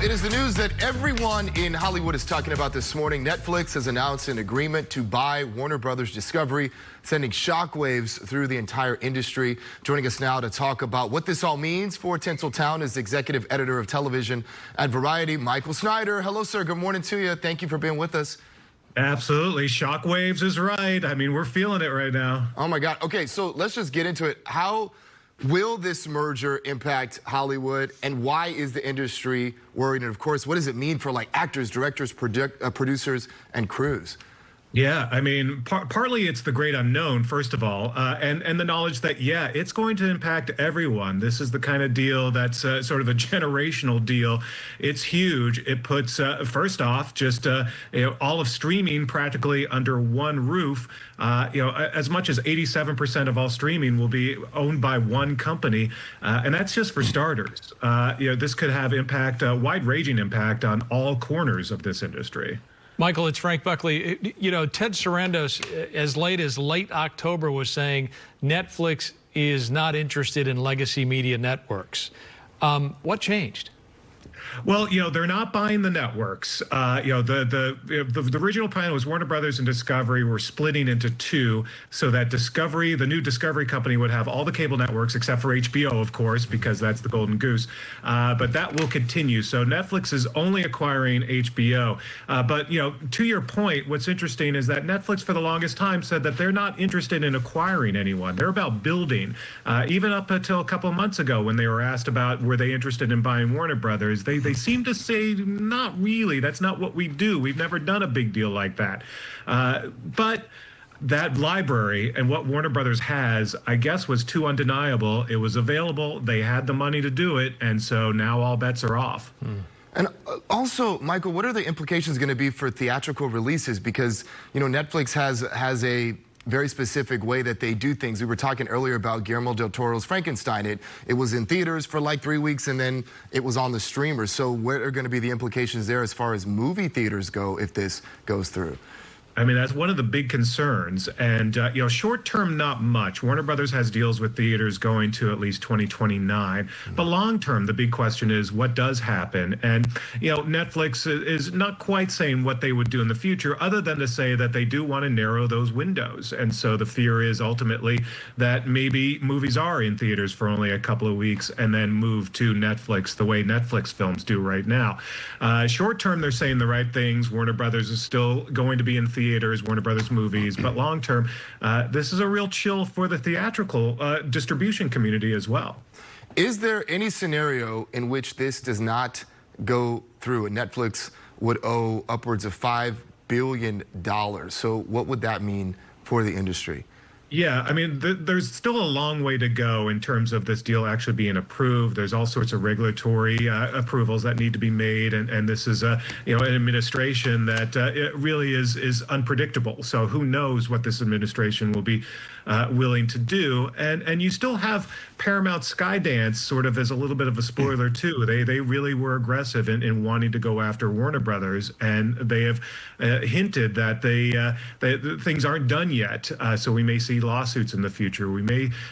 it is the news that everyone in Hollywood is talking about this morning. Netflix has announced an agreement to buy Warner Brothers Discovery, sending shockwaves through the entire industry. Joining us now to talk about what this all means for Tinseltown is executive editor of television at Variety, Michael Schneider. Hello, sir. Good morning to you. Thank you for being with us. Absolutely. Shockwaves is right. I mean, we're feeling it right now. Oh, my God. Okay, so let's just get into it. How will this merger impact Hollywood, and why is the industry worried? And, of course, what does it mean for, like, actors, directors, producers, and crews? Yeah, I mean, partly it's the great unknown, first of all, and the knowledge that, yeah, it's going to impact everyone. This is the kind of deal that's sort of a generational deal. It's huge. It puts, first off, just all of streaming practically under one roof. As much as 87% of all streaming will be owned by one company, and that's just for starters. This could have impact, wide-ranging impact on all corners of this industry. Michael, it's Frank Buckley. You know, Ted Sarandos, as late as late October, was saying Netflix is not interested in legacy media networks. What changed? Well, they're not buying the networks. The original plan was Warner Brothers and Discovery were splitting into two, so that Discovery, the new Discovery company, would have all the cable networks except for HBO, of course, because that's the golden goose. But that will continue. So Netflix is only acquiring HBO. But to your point, what's interesting is that Netflix, for the longest time, said that they're not interested in acquiring anyone. They're about building. Even up until a couple of months ago, when they were asked about were they interested in buying Warner Brothers, they seem to say, not really. That's not what we do. We've never done a big deal like that. But that library and what Warner Brothers has, I guess, was too undeniable. It was available. They had the money to do it. And so now all bets are off. And also, Michael, what are the implications going to be for theatrical releases? Because, Netflix has a very specific way that they do things. We were talking earlier about Guillermo del Toro's Frankenstein. It was in theaters for like 3 weeks, and then it was on the streamer. So what are going to be the implications there as far as movie theaters go if this goes through? I mean, that's one of the big concerns. And, short term, not much. Warner Brothers has deals with theaters going to at least 2029. But long term, the big question is what does happen? And, Netflix is not quite saying what they would do in the future, other than to say that they do want to narrow those windows. And so the fear is ultimately that maybe movies are in theaters for only a couple of weeks and then move to Netflix the way Netflix films do right now. Short term, they're saying the right things. Warner Brothers is still going to be in theaters, Warner Brothers movies, but long term, this is a real chill for the theatrical distribution community as well. Is there any scenario in which this does not go through and Netflix would owe upwards of $5 billion? So what would that mean for the industry? Yeah, I mean, there's still a long way to go in terms of this deal actually being approved. There's all sorts of regulatory approvals that need to be made, and this is an administration that it really is unpredictable. So who knows what this administration will be willing to do? And you still have Paramount Skydance sort of as a little bit of a spoiler too. They really were aggressive in wanting to go after Warner Brothers, and they have hinted that things aren't done yet. So we may see lawsuits in the future. We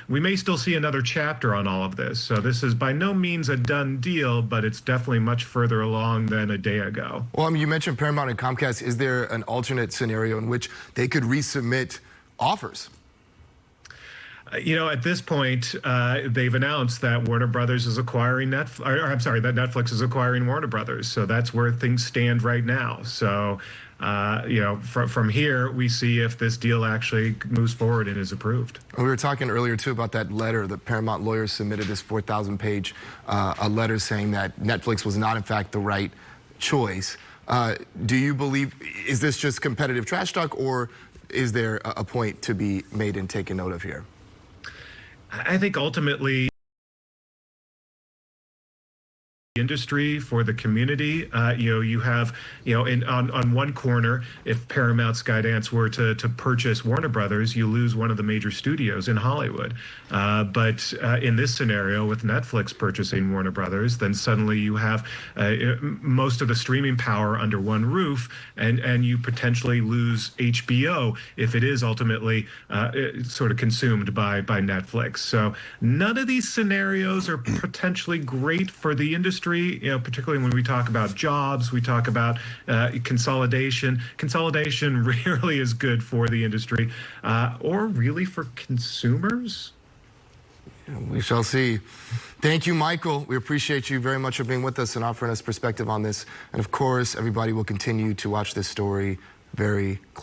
may still see another chapter on all of this. So this is by no means a done deal, but it's definitely much further along than a day ago. Well, I mean, you mentioned Paramount and Comcast. Is there an alternate scenario in which they could resubmit offers? At this point, they've announced that Warner Brothers is acquiring that Netflix is acquiring Warner Brothers. So that's where things stand right now. So, from here, we see if this deal actually moves forward and is approved. We were talking earlier, too, about that letter. The Paramount lawyers submitted this 4,000-page a letter saying that Netflix was not, in fact, the right choice. Do you believe, is this just competitive trash talk, or is there a point to be made and taken note of here? I think ultimately industry, for the community, you have, on one corner, if Paramount Skydance were to purchase Warner Brothers, you lose one of the major studios in Hollywood. But in this scenario, with Netflix purchasing Warner Brothers, then suddenly you have most of the streaming power under one roof, and you potentially lose HBO if it is ultimately sort of consumed by Netflix. So none of these scenarios are potentially great for the industry. industry, particularly when we talk about jobs, we talk about consolidation. Consolidation rarely is good for the industry or really for consumers. We shall see. Thank you, Michael. We appreciate you very much for being with us and offering us perspective on this. And of course, everybody will continue to watch this story very closely.